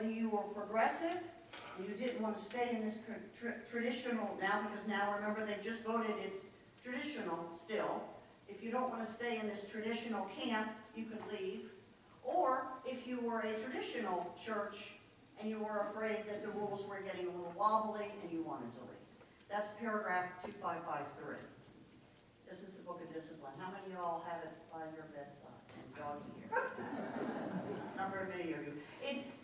whether you were progressive, and you didn't want to stay in this traditional now, because now remember they just voted it's traditional still. If you don't want to stay in this traditional camp, you could leave. Or if you were a traditional church and you were afraid that the rules were getting a little wobbly and you wanted to leave. That's paragraph 2553. This is the Book of Discipline. How many of y'all have it by your bedside and doggy here? Not very many of you. It's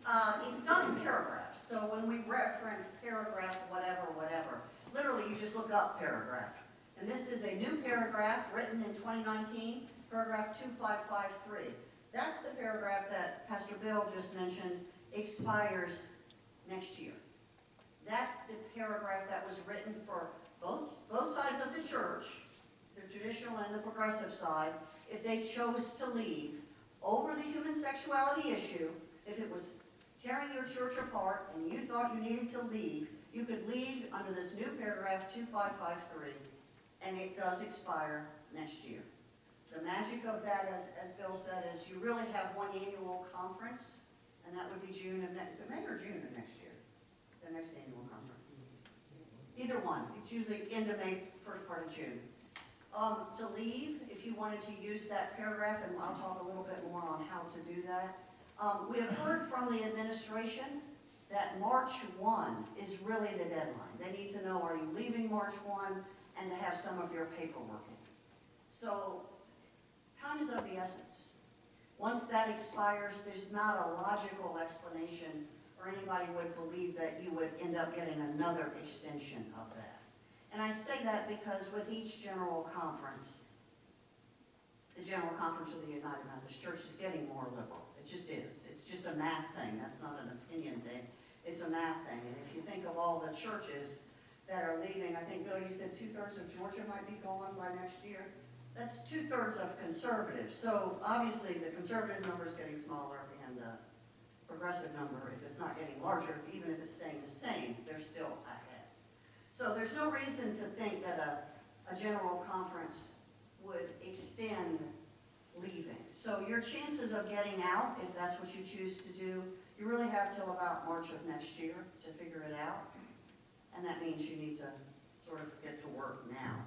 done in paragraphs. So when we reference paragraph whatever, literally you just look up paragraph. And this is a new paragraph written in 2019, paragraph 2553. That's the paragraph that Pastor Bill just mentioned expires next year. That's the paragraph that was written for both sides of the church, the traditional and the progressive side, if they chose to leave over the human sexuality issue. If it was tearing your church apart and you thought you needed to leave, you could leave under this new paragraph 2553, and it does expire next year. The magic of that, as Bill said, is you really have one annual conference, and that would be June of next, is it May or June of next year? The next annual conference. Either one. It's usually end of May, first part of June. To leave, if you wanted to use that paragraph, and I'll talk a little bit more on how to do that. We have heard from the administration that March 1 is really the deadline. They need to know, are you leaving March 1, and to have some of your paperwork in. So time is of the essence. Once that expires, there's not a logical explanation, or anybody would believe that you would end up getting another extension of that. And I say that because with each general conference, the General Conference of the United Methodist Church is getting more liberal. It just is. It's just a math thing. That's not an opinion thing. It's a math thing. And if you think of all the churches that are leaving, I think, Bill, you said 2/3 of Georgia might be gone by next year. That's 2/3 of conservatives. So obviously the conservative number is getting smaller and the progressive number, if it's not getting larger, even if it's staying the same, they're still ahead. So there's no reason to think that a general conference would extend leaving. So your chances of getting out, if that's what you choose to do, you really have till about March of next year to figure it out. And that means you need to sort of get to work now.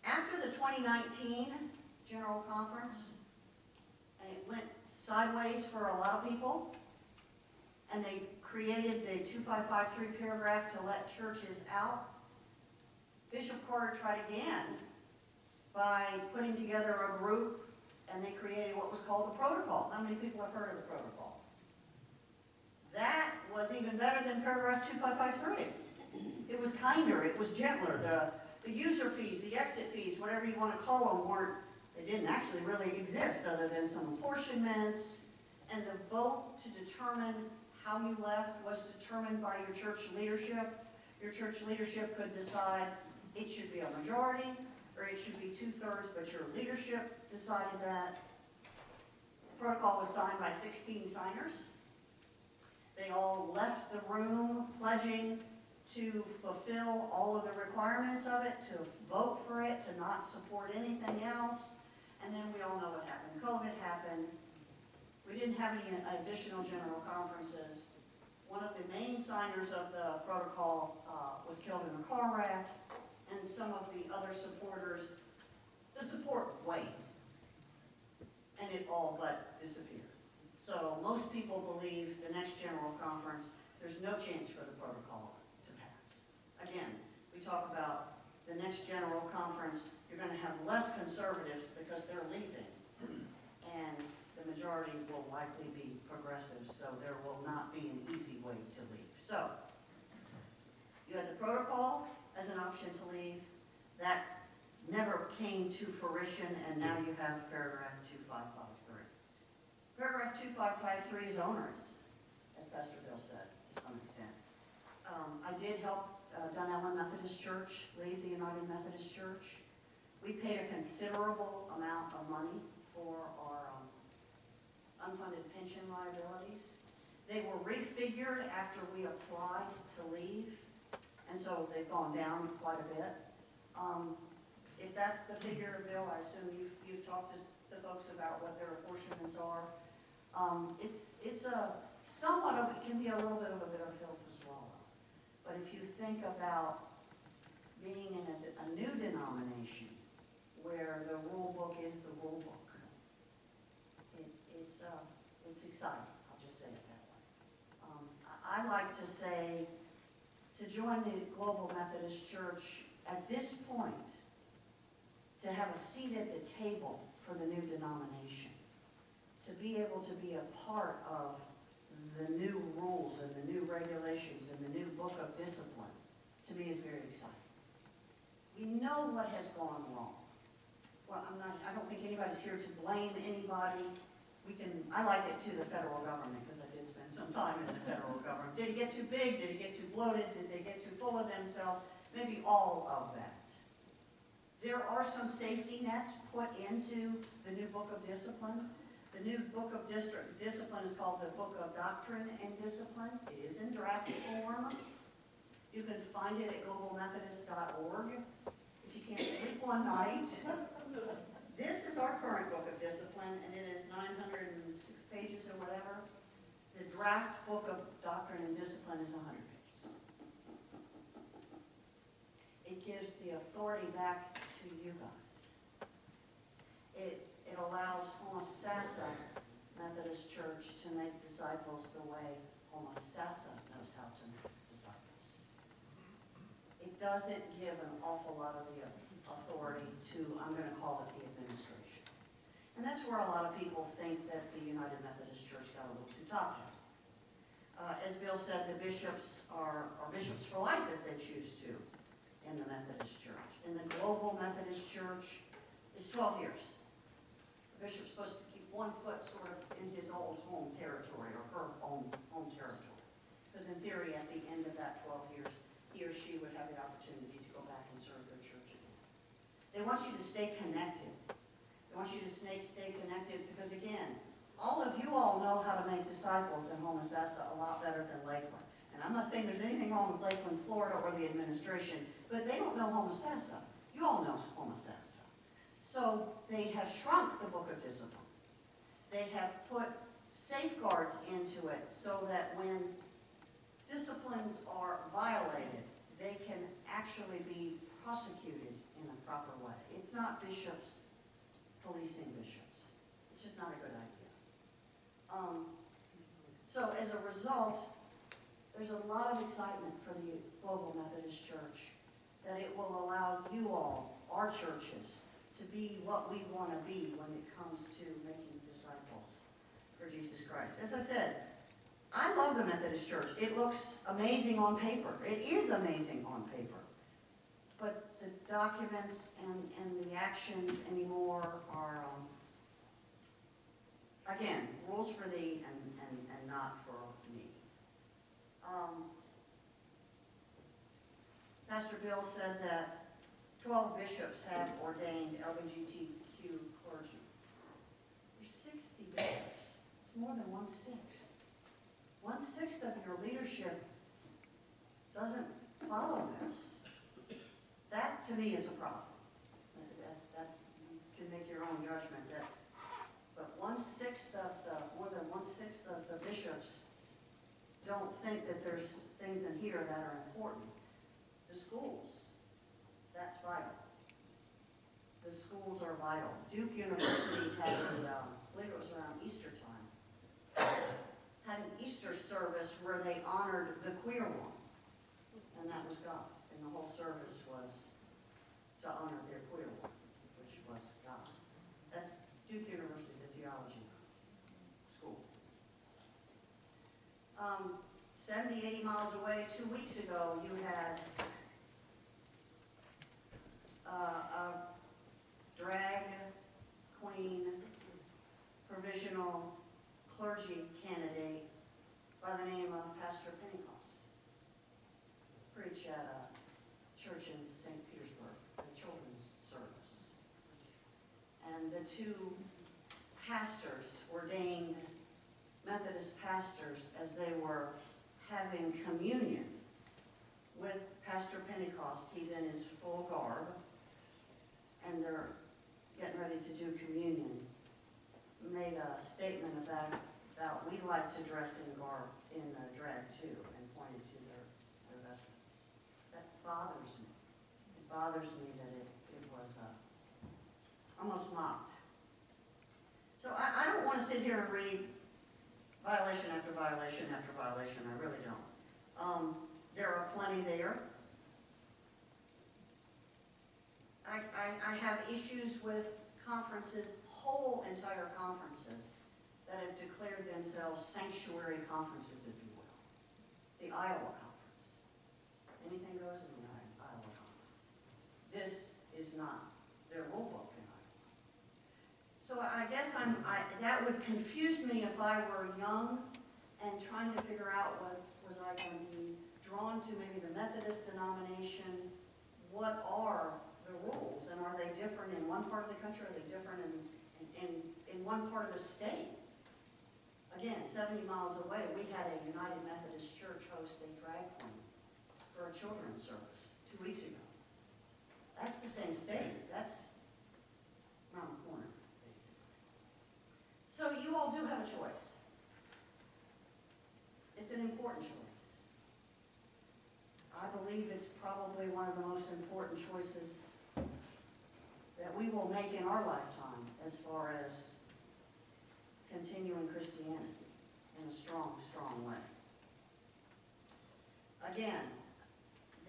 After the 2019 General Conference, and it went sideways for a lot of people, and they created the 2553 paragraph to let churches out, Bishop Carter tried again by putting together a group, and they created what was called the protocol. How many people have heard of the protocol? That was even better than paragraph 2553. It was kinder, it was gentler. The user fees, the exit fees, whatever you want to call them, they didn't actually really exist other than some apportionments, and the vote to determine how you left was determined by your church leadership. Your church leadership could decide it should be a majority, or it should be 2/3, but your leadership decided that. The protocol was signed by 16 signers. They all left the room pledging to fulfill all of the requirements of it, to vote for it, to not support anything else. And then we all know what happened. COVID happened. We didn't have any additional general conferences. One of the main signers of the protocol was killed in a car wreck, and some of the other supporters, the support waned, and it all but disappeared. So most people believe the next general conference, there's no chance for the protocol to pass. Again, we talk about the next general conference, you're going to have less conservatives because they're leaving, and the majority will likely be progressive, so there will not be an easy way to leave. So, you had the protocol as an option to leave. That never came to fruition, and now you have paragraph 2553. Paragraph 2553 is onerous, as Pastor Bill said, to some extent. I did help Dunellen Methodist Church leave the United Methodist Church. We paid a considerable amount of money for our unfunded pension liabilities. They were refigured after we applied to leave, and so they've gone down quite a bit. If that's the figure, Bill, I assume you've talked to the folks about what their apportionments are. It's a somewhat of, it can be a little bit of a bitter pill to swallow. But if you think about being in a new denomination where the rule book is the rule book, it's exciting, I'll just say it that way. I like to say, to join the Global Methodist Church at this point, to have a seat at the table for the new denomination, to be able to be a part of the new rules and the new regulations and the new book of discipline, to me is very exciting. We know what has gone wrong. Well, I don't think anybody's here to blame anybody. I like it too, the federal government, because I did spend some time in the federal government. Did it get too big? Did it get too bloated? Did they get too full of themselves? Maybe all of that. There are some safety nets put into the new book of discipline. The new book of discipline is called the Book of Doctrine and Discipline. It is in draft form. You can find it at globalmethodist.org. If you can't sleep one night. This is our current book of discipline, and it is 906 pages or whatever. The draft book of Doctrine and Discipline is 100 pages. It gives the authority back to you guys. It allows Homosassa Methodist Church to make disciples the way Homosassa knows how to make disciples. It doesn't give an awful lot of the authority to, I'm going to call it the administration. And that's where a lot of people think that the United Methodist Church got a little too top-heavy. As Bill said, the bishops are bishops for life if they choose to in the Methodist Church. In the Global Methodist Church, it's 12 years. The bishop's supposed to keep one foot sort of in his old home territory or her own home territory. Because in theory, at the end of that 12 years, he or she would have the opportunity to go back and serve their church again. They want you to stay connected. They want you to stay connected because, again, all of you all know how to make disciples in Homosassa a lot better than Lakeland. And I'm not saying there's anything wrong with Lakeland, Florida, or the administration, but they don't know Homosassa. You all know Homosassa. So they have shrunk the book of discipline. They have put safeguards into it so that when disciplines are violated, they can actually be prosecuted in a proper way. It's not bishops policing bishops. It's just not a good idea. So as a result, there's a lot of excitement for the Global Methodist Church that it will allow you all, our churches, to be what we want to be when it comes to making disciples for Jesus Christ. As I said, I love the Methodist Church. It looks amazing on paper. It is amazing on paper. But the documents and the actions anymore are, again, rules for thee and not for me. Pastor Bill said that 12 bishops have ordained LGBTQ clergy. There's 60 bishops. It's more than 1/6. 1/6 of your leadership doesn't follow this. That, to me, is a problem. You can make your own judgment. But more than 1/6 of the bishops don't think that there's things in here that are important. The schools, that's vital. The schools are vital. Duke University had I believe it was around Easter time, had an Easter service where they honored the queer one, and that was God. And the whole service was to honor their queer one, which was God. That's Duke University, the theology school. 70, 80 miles away, 2 weeks ago, you had a drag queen provisional clergy candidate by the name of Pastor Pentecost preach at a church in St. Petersburg, a children's service. And the two pastors, ordained Methodist pastors, as they were having communion with Pastor Pentecost, he's in his full garb, and they're getting ready to do communion, made a statement about about, we like to dress in garb, in drag too, and pointed to their vestments. That bothers me. It bothers me that it was almost mocked. So I don't want to sit here and read violation after violation after violation. I really don't. There are plenty there. I have issues with conferences, whole entire conferences, that have declared themselves sanctuary conferences, if you will. The Iowa Conference. Anything goes in the Iowa Conference. This is not their rule book in Iowa. So I guess that would confuse me if I were young and trying to figure out was I going to be drawn to maybe the Methodist denomination? What are the rules, and are they different in one part of the country? Are they different in one part of the state? Again, 70 miles away, we had a United Methodist Church host a drag queen for a children's service 2 weeks ago. That's the same state. That's around the corner, basically. So you all do have a choice. It's an important choice. I believe it's probably one of the most important choices that we will make in our lifetime as far as continuing Christianity in a strong, strong way. Again,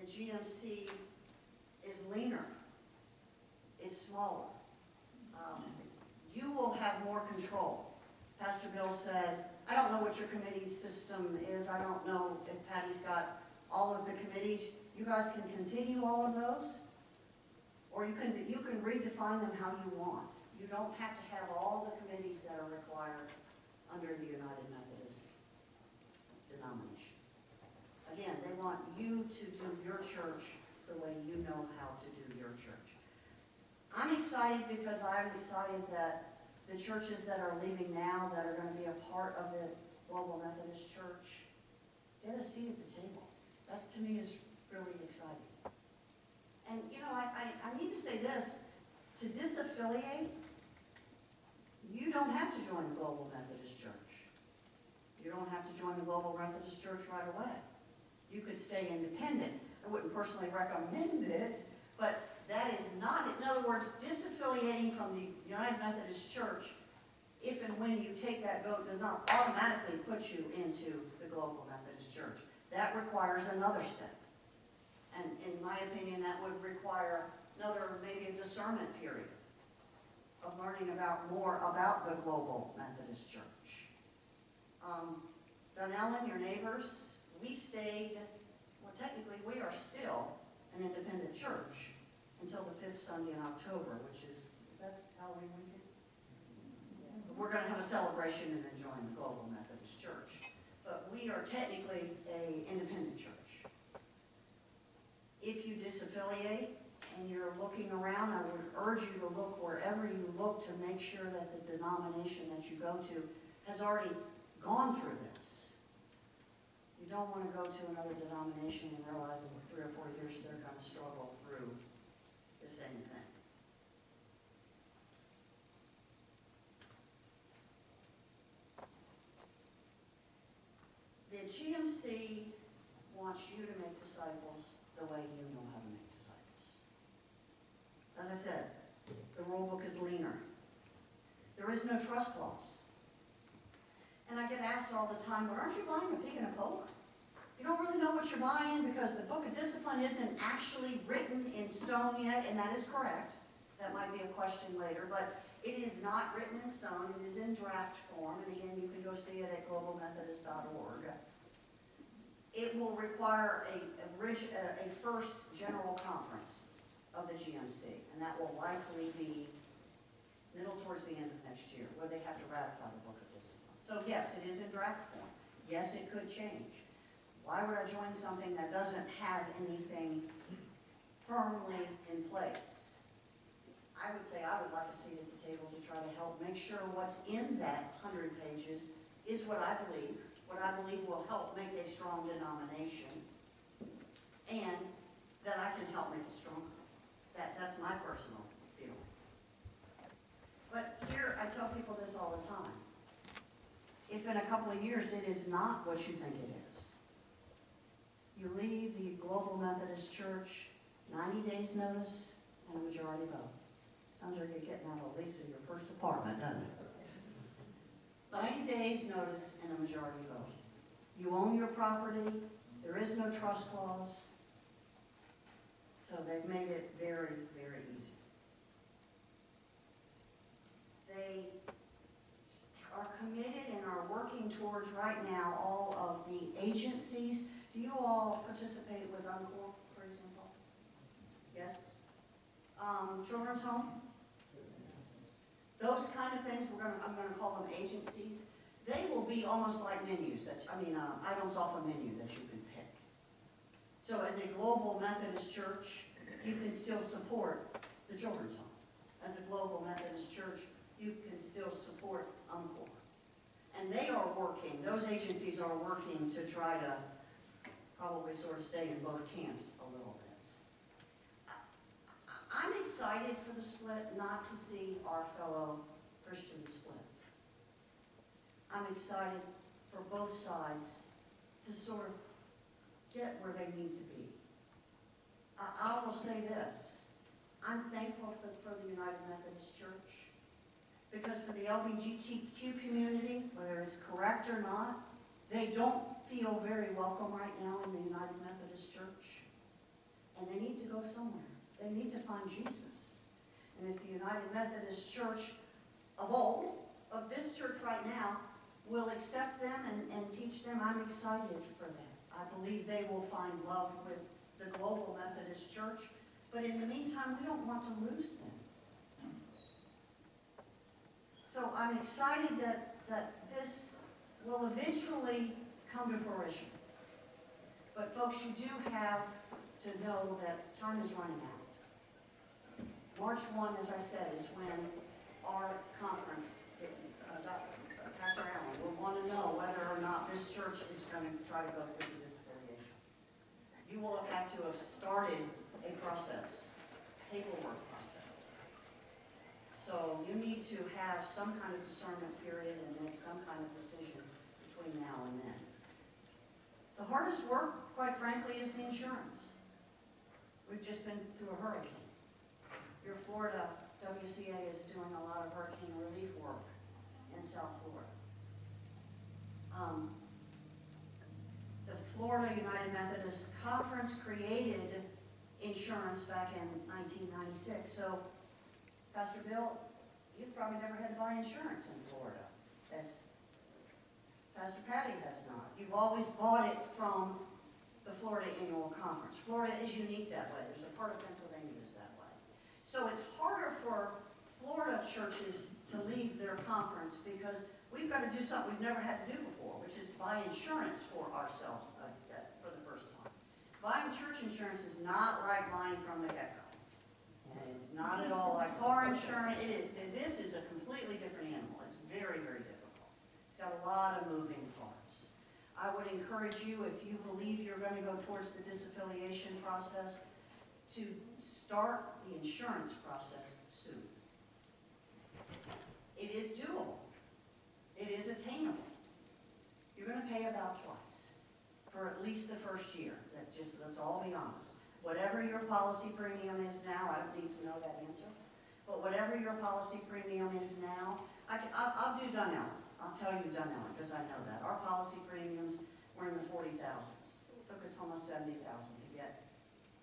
the GMC is leaner, it's smaller. You will have more control. Pastor Bill said, I don't know what your committee system is. I don't know if Patty's got all of the committees. You guys can continue all of those, or you can redefine them how you want. You don't have to have all the committees that are required under the United Methodist denomination. Again, they want you to do your church the way you know how to do your church. I'm excited because I'm excited that the churches that are leaving now, that are going to be a part of the Global Methodist Church, get a seat at the table. That to me is really exciting. And you know, I need to say this, to disaffiliate, you don't have to join the Global Methodist Church. You don't have to join the Global Methodist Church right away. You could stay independent. I wouldn't personally recommend it, but that is not, in other words, disaffiliating from the United Methodist Church, if and when you take that vote, does not automatically put you into the Global Methodist Church. That requires another step. And in my opinion, that would require another, maybe a discernment period of learning more about the Global Methodist Church. Dunellen, your neighbors, we stayed, well, technically we are still an independent church until the 5th Sunday in October, which is that Halloween weekend? We're going to have a celebration and then join the Global Methodist Church. But we are technically an independent church. If you disaffiliate and you're looking around, I would urge you to look wherever you look to make sure that the denomination that you go to has already gone through this. You don't want to go to another denomination and realize that in 3 or 4 years they're going to struggle through the same thing. The GMC wants you to make disciples the way you know how to make disciples. As I said, the rule book is leaner. There is no trust clause. And I get asked all the time, well, aren't you buying a pig and a poke? You don't really know what you're buying because the book of discipline isn't actually written in stone yet, and that is correct. That might be a question later, but it is not written in stone. It is in draft form, and again, you can go see it at globalmethodist.org. It will require a first general conference of the GMC, and that will likely be middle towards the end of next year, where they have to ratify the book of discipline. So yes, it is in draft form. Yes, it could change. Why would I join something that doesn't have anything firmly in place? I would say I would like a seat at the table to try to help make sure what's in that 100 pages is what I believe will help make a strong denomination, and that I can help make it stronger. That's my personal feeling. But here, I tell people this all the time. if in a couple of years it is not what you think it is. You leave the Global Methodist Church, 90 days notice and a majority vote. Sounds like you're getting out of a lease of your first apartment, doesn't it? 90 days notice and a majority vote. You own your property, there is no trust clause, so they've made it very, very easy. They are committed and are working towards right now all of the agencies. Do you all participate with Encore, for example? Yes? Children's Home? Those kind of things, I'm gonna call them agencies. They will be almost like menus, items off a menu that you can pick. So as a Global Methodist Church, you can still support the Children's Home. As a Global Methodist Church, you can still support Encore. And they are working, those agencies are working to try to probably sort of stay in both camps a little bit. I'm excited for the split, not to see our fellow Christians split. I'm excited for both sides to sort of get where they need to be. I will say this, I'm thankful for the United Methodist Church, because for the LGBTQ community, whether it's correct or not, they don't feel very welcome right now in the United Methodist Church, and they need to go somewhere. They need to find Jesus. And if the United Methodist Church of old, of this church right now, will accept them and teach them, I'm excited for that. I believe they will find love with the Global Methodist Church, but in the meantime, we don't want to lose them. So I'm excited that this will eventually come to fruition. But folks, you do have to know that time is running out. March 1, as I said, is when our conference, Pastor Allen, will want to know whether or not this church is going to try to go through the disaffiliation. You will have to have started a process, paperwork process. So you need to have some kind of discernment period and make some kind of decision between now and then. The hardest work, quite frankly, is the insurance. We've just been through a hurricane. Your Florida WCA is doing a lot of hurricane relief work in South Florida. The Florida United Methodist Conference created insurance back in 1996. So, Pastor Bill, you've probably never had to buy insurance in Florida. As Pastor Patty has not. You've always bought it from the Florida Annual Conference. Florida is unique that way. There's a part of Pennsylvania that's that way. So it's harder for Florida churches to leave their conference because we've got to do something we've never had to do before, which is buy insurance for ourselves for the first time. Buying church insurance is not like buying from the get-go. And it's not at all like car insurance. This is a completely different animal. It's very, very difficult. It's got a lot of moving parts. I would encourage you, if you believe you're going to go towards the disaffiliation process, to start the insurance process soon. It is doable. It is attainable. You're going to pay about twice for at least the first year. Let's all be honest. Whatever your policy premium is now, I don't need to know that answer, but whatever your policy premium is now, I'll do Dunellen. I'll tell you Dunellen because I know that. Our policy premiums were in the 40,000s. It took us almost 70,000 to get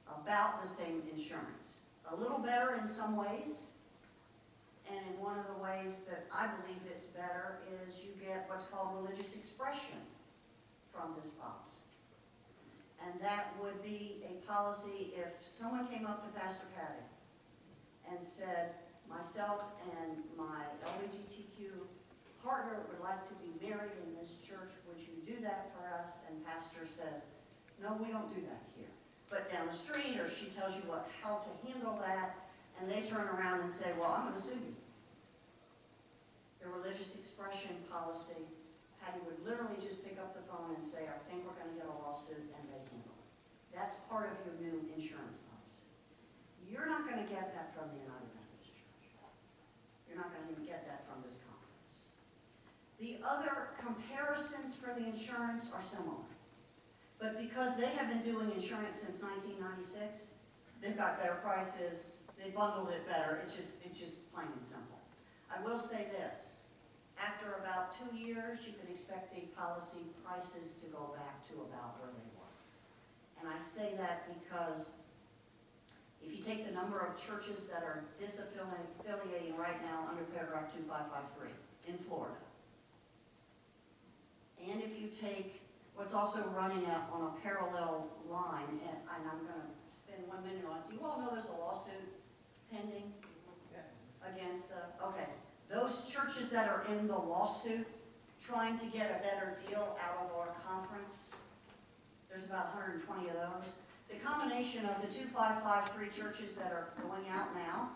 about the same insurance. A little better in some ways, and in one of the ways that I believe it's better is you get what's called religious expression from this policy. And that would be a policy if someone came up to Pastor Patty and said, myself and my LGBTQ partner would like to be married in this church, would you do that for us? And pastor says, no, we don't do that here. But down the street, or she tells you how to handle that, and they turn around and say, well, I'm going to sue you. The religious expression policy, Patty would literally just pick up the phone and say, I think we're going to get a lawsuit, and they handle it. That's part of your new insurance policy. You're not going to get that from the United Methodist Church. You're not going to even get that from this conference. The other comparisons for the insurance are similar. But because they have been doing insurance since 1996, they've got better prices, they bundled it better, it's just plain and simple. I will say this, after about 2 years, you can expect the policy prices to go back to about where they were. And I say that because if you take the number of churches that are disaffiliating right now under paragraph 2553 in Florida, and if you take what's also running out on a parallel line, and I'm going to spend 1 minute on it. Do you all know there's a lawsuit pending against the, okay, those churches that are in the lawsuit trying to get a better deal out of our conference, there's about 120 of those. The combination of the 2553 churches that are going out now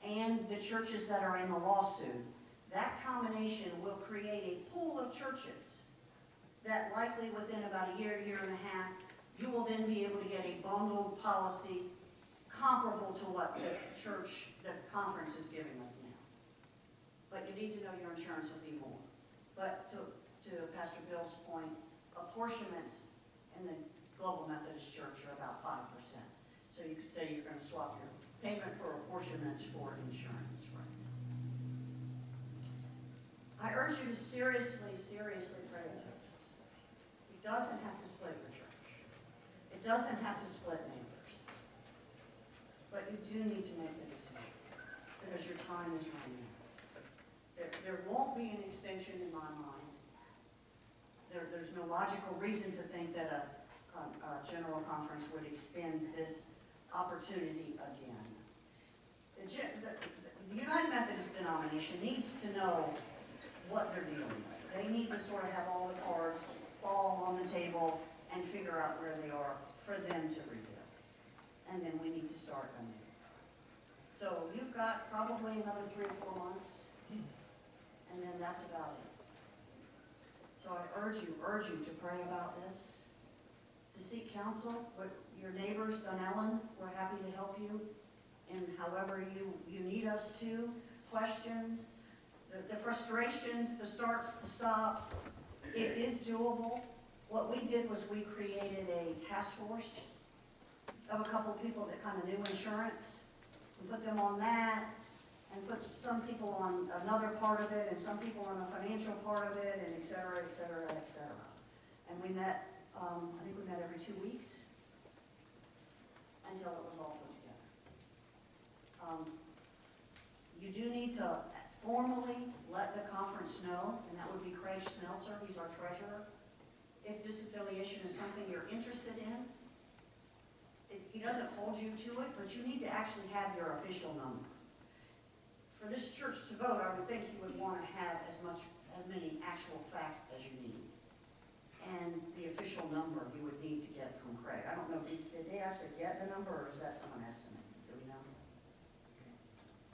and the churches that are in the lawsuit, that combination will create a pool of churches that likely within about a year, year and a half, you will then be able to get a bundled policy comparable to what the conference is giving us now. But you need to know your insurance will be more. But to Pastor Bill's point, apportionments in the Global Methodist Church are about 5%. So you could say you're going to swap your payment for apportionments for insurance right now. I urge you to seriously, seriously pray about this. It doesn't have to split your church. It doesn't have to split neighbors. But you do need to make the decision because your time is running out. There won't be an extension in my mind. There's no logical reason to think that a general conference would extend this opportunity again. The United Methodist denomination needs to know what they're dealing with. They need to sort of have all the cards fall on the table and figure out where they are for them to rebuild. And then we need to start anew. So you've got probably another 3 or 4 months, and then that's about it. So I urge you to pray about this, to seek counsel with your neighbors. Dunellen, we're happy to help you in however you need us to. Questions, the frustrations, the starts, the stops, it is doable. What we did was we created a task force of a couple of people that kind of knew insurance. We put them on that and put some people on another part of it and some people on the financial part of it and et cetera, et cetera, et cetera. And we met, I think we met every 2 weeks until it was all put together. You do need to formally let the conference know, and that would be Craig Schnelzer, he's our treasurer. If disaffiliation is something you're interested in, he doesn't hold you to it, but you need to actually have your official number. For this church to vote, I would think you would want to have as many actual facts as you need. And the official number you would need to get from Craig. I don't know, did they actually get the number, or is that someone estimated? Do we know?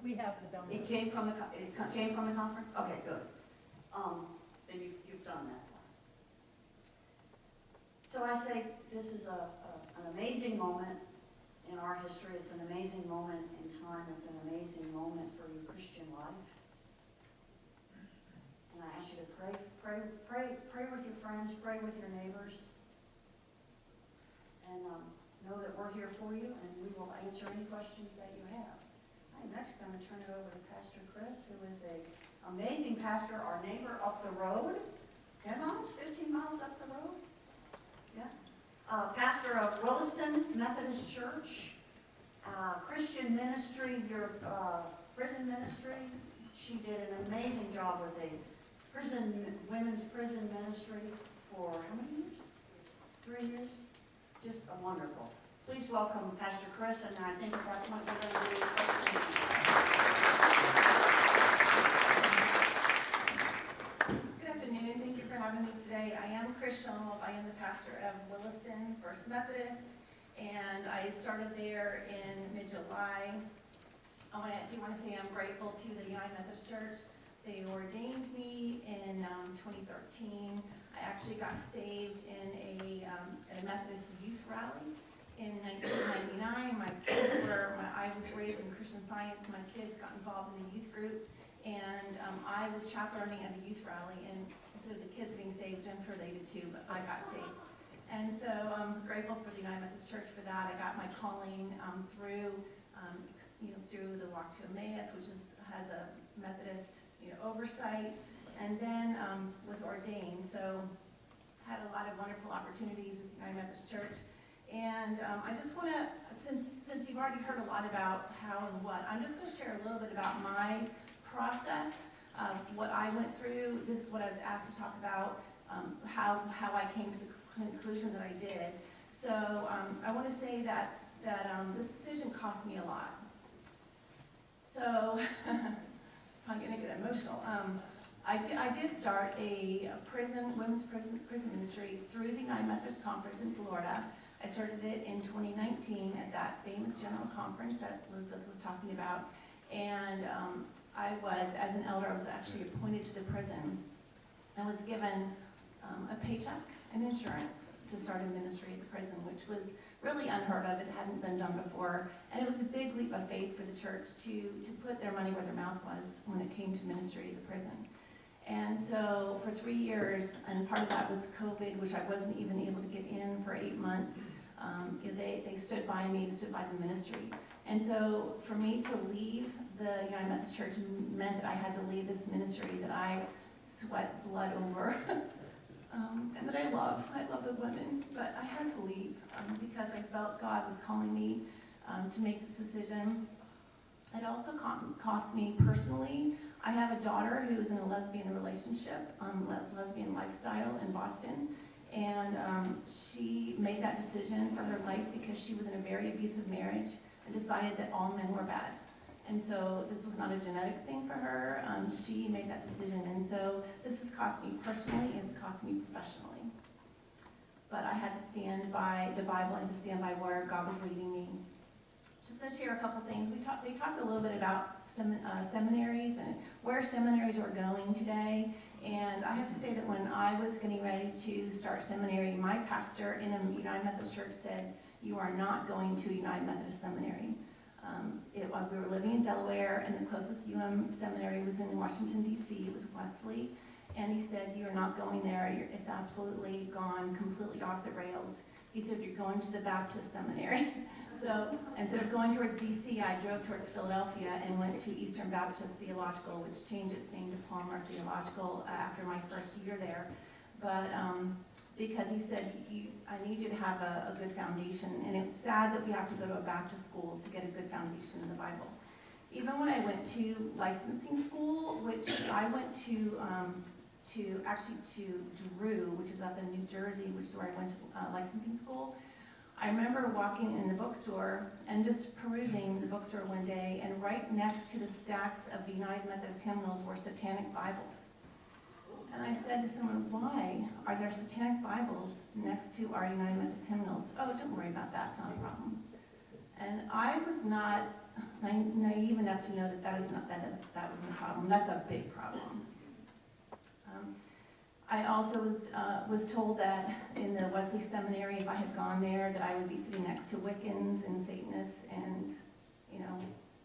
We have the number. It came from the conference? Okay, good. Then you've done that part. So I say this is an amazing moment in our history. It's an amazing moment in time. It's an amazing moment for your Christian life. And I ask you to pray with your friends, pray with your neighbors, and know that we're here for you, and we will answer any questions that you have. I'm next going to turn it over to Pastor Chris, who is an amazing pastor, our neighbor up the road, 10 miles, 15 miles up the road. Yeah. Pastor of Williston Methodist Church, Christian ministry, your prison ministry. She did an amazing job with a women's prison ministry for how many years? 3 years? Just wonderful. Please welcome Pastor Chris, and I think at that point we're going to do. Good afternoon. Thank you for having me today. I am Chris Schoenwolf. I am the pastor of Williston First Methodist, and I started there in mid-July. I do want to say I'm grateful to the United Methodist Church. They ordained me in 2013. I actually got saved in a Methodist youth rally in 1999. I was raised in Christian Science. My kids got involved in the youth group, and I was chaperoning at a youth rally, and consider the kids getting saved, which I'm sure they did too, but I got saved. And so I'm grateful for the United Methodist Church for that. I got my calling through, through the Walk to Emmaus, which has a Methodist, oversight, and then was ordained. So had a lot of wonderful opportunities with the United Methodist Church. And I just want to, since you've already heard a lot about how and what, I'm just going to share a little bit about my process of what I went through. This is what I was asked to talk about, how I came to the conclusion that I did. So I want to say that this decision cost me a lot. So I'm going to get emotional. I did start a women's prison ministry through the United Methodist Conference in Florida. I started it in 2019 at that famous general conference that Elizabeth was talking about. And I was, as an elder, I was actually appointed to the prison. I was given a paycheck and insurance to start a ministry at the prison, which was really unheard of. It hadn't been done before. And it was a big leap of faith for the church to put their money where their mouth was when it came to ministry at the prison. And so for 3 years, and part of that was COVID, which I wasn't even able to get in for 8 months, they stood by me, stood by the ministry. And so for me to leave the United Methodist Church meant that I had to leave this ministry that I sweat blood over and that I love. I love the women, but I had to leave because I felt God was calling me to make this decision. It also cost me personally. I have a daughter who is in a lesbian relationship, lesbian lifestyle in Boston, and she made that decision for her life because she was in a very abusive marriage and decided that all men were bad. And so this was not a genetic thing for her. She made that decision, and so this has cost me personally, and it's cost me professionally. But I had to stand by the Bible and to stand by where God was leading me. Just going to share a couple things. They talked a little bit about seminaries and where seminaries are going today. And I have to say that when I was getting ready to start seminary, my pastor in a United Methodist church said, "You are not going to a United Methodist seminary." We were living in Delaware, and the closest seminary was in Washington, D.C. It was Wesley. And he said, "You are not going there. It's absolutely gone completely off the rails." He said, "You're going to the Baptist seminary." So instead of going towards D.C., I drove towards Philadelphia and went to Eastern Baptist Theological, which changed its name to Palmer Theological after my first year there. But because he said, I need you to have a good foundation. And it's sad that we have to go to a Baptist school to get a good foundation in the Bible. Even when I went to licensing school, which I went to Drew, which is up in New Jersey, which is where I went to licensing school. I remember walking in the bookstore and just perusing the bookstore one day, and right next to the stacks of the United Methodist hymnals were satanic Bibles. And I said to someone, "Why are there satanic Bibles next to our United Methodist hymnals?" "Oh, don't worry about that, it's not a problem." And I was not naive enough to know that wasn't a problem. That's a big problem. I also was told that in the Wesley Seminary, if I had gone there, that I would be sitting next to Wiccans and Satanists and,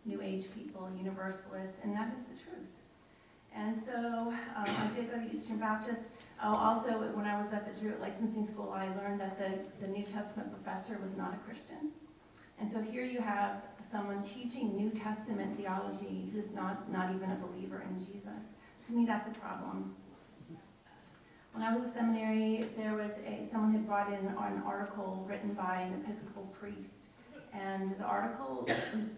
New Age people, Universalists, and that is the truth. And so I did go to Eastern Baptist. Also, when I was up at Drew at licensing school, I learned that the New Testament professor was not a Christian. And so here you have someone teaching New Testament theology who's not even a believer in Jesus. To me, that's a problem. When I was at seminary, there was someone had brought in an article written by an Episcopal priest. And the article,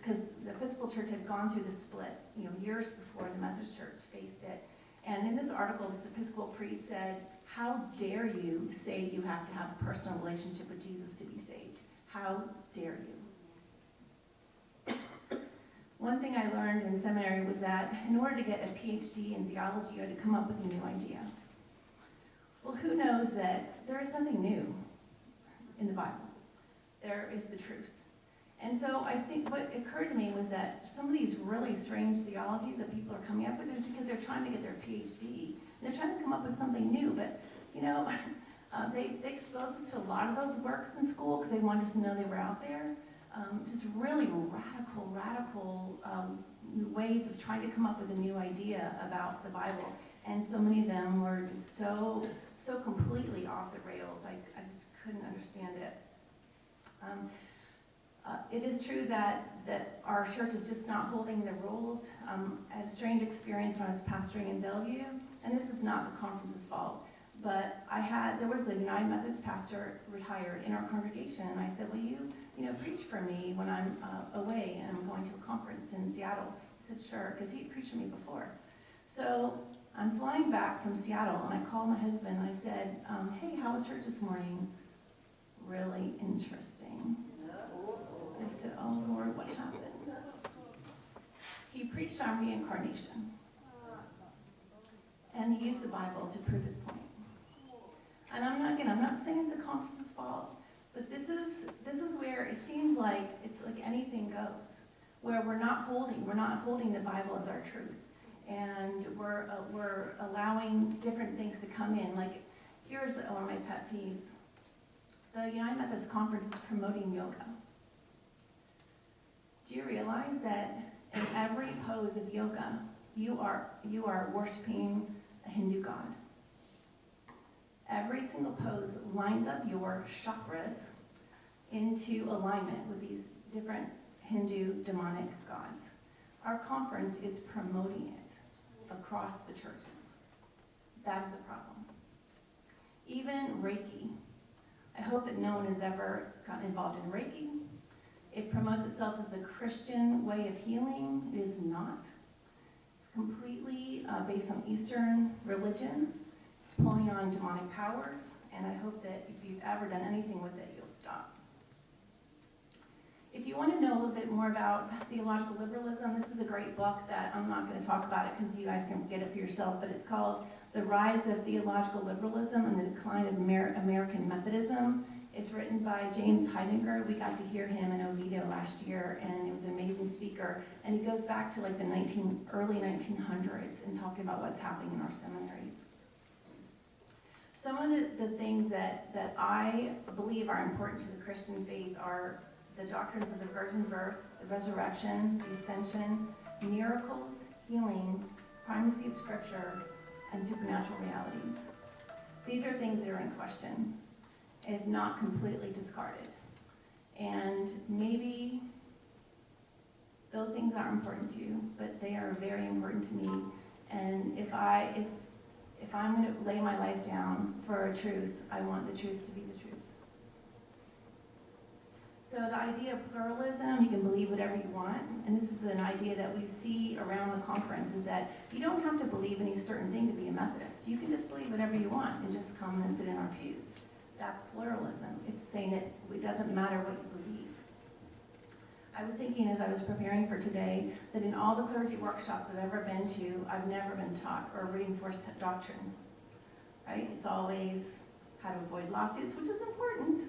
because the Episcopal Church had gone through the split, years before the Methodist Church faced it. And in this article, this Episcopal priest said, "How dare you say you have to have a personal relationship with Jesus to be saved? How dare you?" One thing I learned in seminary was that in order to get a PhD in theology, you had to come up with a new idea. Well, who knows that there is nothing new in the Bible? There is the truth. And so I think what occurred to me was that some of these really strange theologies that people are coming up with is because they're trying to get their PhD. And they're trying to come up with something new, but, they exposed us to a lot of those works in school because they wanted us to know they were out there. Just really radical ways of trying to come up with a new idea about the Bible. And so many of them were just so completely off the rails. I just couldn't understand it. It is true that our church is just not holding the rules. I had a strange experience when I was pastoring in Bellevue, and this is not the conference's fault, but there was a United Methodist pastor retired in our congregation, and I said, will you preach for me when I'm away and I'm going to a conference in Seattle? He said, sure, because he preached for me before. So I'm flying back from Seattle, and I called my husband, and I said, hey, how was church this morning? Really interesting. I said, oh Lord, what happened? He preached on reincarnation. And he used the Bible to prove his point. And I'm not saying it's the conference's fault, but this is where it seems like it's like anything goes, where we're not holding the Bible as our truth. And we're allowing different things to come in. Like, here's one of my pet peeves. The United Methodist Conference is promoting yoga. Do you realize that in every pose of yoga, you are worshiping a Hindu god? Every single pose lines up your chakras into alignment with these different Hindu demonic gods. Our conference is promoting it across the churches. That is a problem. Even Reiki. I hope that no one has ever gotten involved in Reiki. It promotes itself as a Christian way of healing. It is not. It's completely based on Eastern religion. It's pulling on demonic powers, and I hope that if you've ever done anything with it, you'll stop. If you want to know a little bit more about theological liberalism, this is a great book that I'm not going to talk about it because you guys can get it for yourself, but it's called The Rise of Theological Liberalism and the Decline of American Methodism. It's written by James Heidegger. We got to hear him in Oviedo last year, and he was an amazing speaker. And he goes back to like the early 1900s and talking about what's happening in our seminaries. Some of the things that I believe are important to the Christian faith are the doctrines of the virgin birth, the resurrection, the ascension, miracles, healing, primacy of scripture, and supernatural realities. These are things that are in question, if not completely discarded. And maybe those things aren't important to you, but they are very important to me. And if I'm going to lay my life down for a truth, I want the truth to be the truth. So the idea of pluralism, you can believe whatever you want, and this is an idea that we see around the conference, is that you don't have to believe any certain thing to be a Methodist. You can just believe whatever you want and just come and sit in our pews. That's pluralism. It's saying that it doesn't matter what you believe. I was thinking as I was preparing for today that in all the clergy workshops I've ever been to, I've never been taught or reinforced doctrine, right? It's always how to avoid lawsuits, which is important,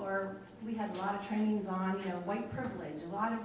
or we had a lot of trainings on, white privilege, a lot of